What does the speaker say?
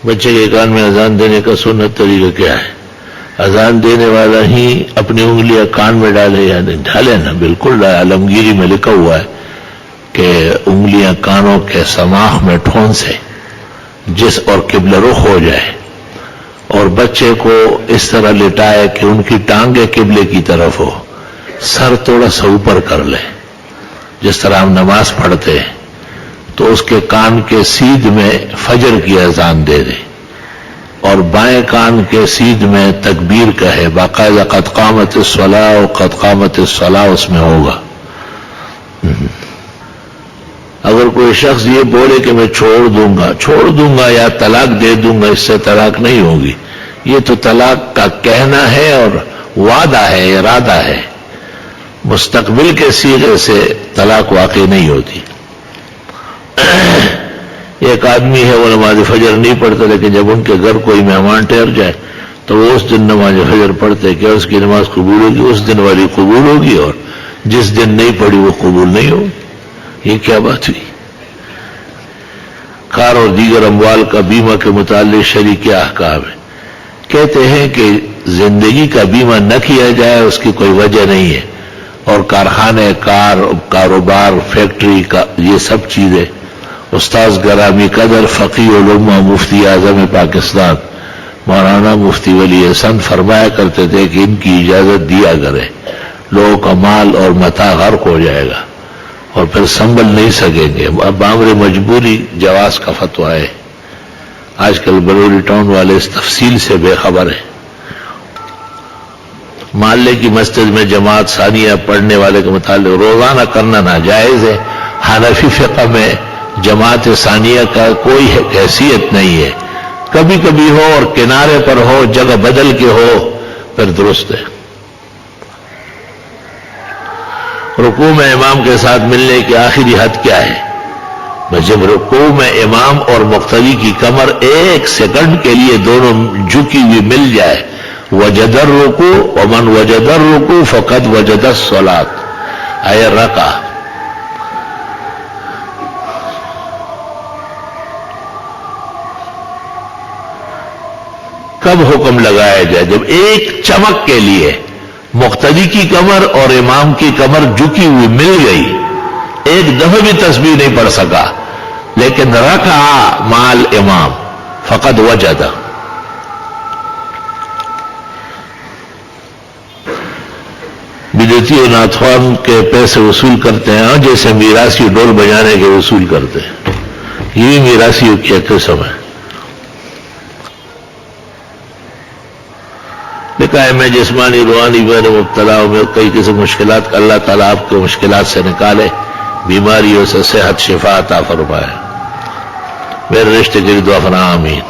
بچے کے کان میں اذان دینے کا سنت طریقہ کیا ہے؟ اذان دینے والا ہی اپنی انگلیاں کان میں ڈالے یا نہیں ڈالے نا؟ بالکل ڈالے. عالمگیری میں لکھا ہوا ہے کہ انگلیاں کانوں کے سماخ میں ٹھونسے جس اور قبلہ رخ ہو جائے، اور بچے کو اس طرح لٹائے کہ ان کی ٹانگیں قبلے کی طرف ہو، سر تھوڑا سا اوپر کر لے جس طرح ہم نماز پڑھتے ہیں، تو اس کے کان کے سیدھ میں فجر کی اذان دے دے، اور بائیں کان کے سیدھ میں تکبیر کہے، باقاعدہ قد قامت الصلاۃ و قد قامت الصلاۃ اس میں ہوگا. اگر کوئی شخص یہ بولے کہ میں چھوڑ دوں گا یا طلاق دے دوں گا، اس سے طلاق نہیں ہوگی. یہ تو طلاق کا کہنا ہے اور وعدہ ہے، ارادہ ہے. مستقبل کے صیغے سے طلاق واقع نہیں ہوتی. ایک آدمی ہے وہ نماز فجر نہیں پڑھتا، لیکن جب ان کے گھر کوئی مہمان ٹھہر جائے تو وہ اس دن نماز فجر پڑھتے. کیا اس کی نماز قبول ہوگی؟ اس دن والی قبول ہوگی، اور جس دن نہیں پڑھی وہ قبول نہیں ہوگی. یہ کیا بات ہوئی؟ کار اور دیگر اموال کا بیمہ کے متعلق شرعی کیا احکام ہے؟ کہتے ہیں کہ زندگی کا بیمہ نہ کیا جائے اس کی کوئی وجہ نہیں ہے، اور کارخانے، کاروبار، فیکٹری کا یہ سب چیزیں. استاذ گرامی قدر فقی الامہ مفتی اعظم پاکستان مولانا مفتی ولی احسن فرمایا کرتے تھے کہ ان کی اجازت دیا کرے، لوگوں کا مال اور متاع غرق ہو جائے گا اور پھر سنبھل نہیں سکیں گے. اب امر مجبوری جواز کا فتویٰ ہے. آج کل برولی ٹاؤن والے اس تفصیل سے بے خبر ہیں. محلے کی مسجد میں جماعت ثانیہ پڑھنے والے کے متعلق روزانہ کرنا ناجائز ہے. حنفی فقہ میں جماعت ثانیہ کا کوئی حیثیت نہیں ہے. کبھی کبھی ہو اور کنارے پر ہو، جگہ بدل کے ہو، پھر درست ہے. رکوع میں امام کے ساتھ ملنے کی آخری حد کیا ہے؟ جب رکوع میں امام اور مقتدی کی کمر ایک سیکنڈ کے لیے دونوں جھکی ہوئی مل جائے، وجد الرکوع ومن وجد الرکوع فقد وجد الصلاۃ، اے رکع. کب حکم لگایا جائے؟ جب ایک چمک کے لیے مقتدی کی کمر اور امام کی کمر جھکی ہوئی مل گئی، ایک دفعہ بھی تسبیح نہیں پڑھ سکا لیکن رکع مال امام، فقد وجد. بدعتی و ناتخوان کے پیسے وصول کرتے ہیں جیسے میراثی ڈول بجانے کے وصول کرتے ہیں. یہ میراثیوں کی قسم ہے. لکھا ہے میں جسمانی روحانی میں مبتلا ہوں، میں کئی قسم مشکلات کا اللہ تعالیٰ آپ کو مشکلات سے نکالے، بیماریوں سے صحت شفا عطا فرمائے. میرے رشتے کی دعا فرمائے، آمین.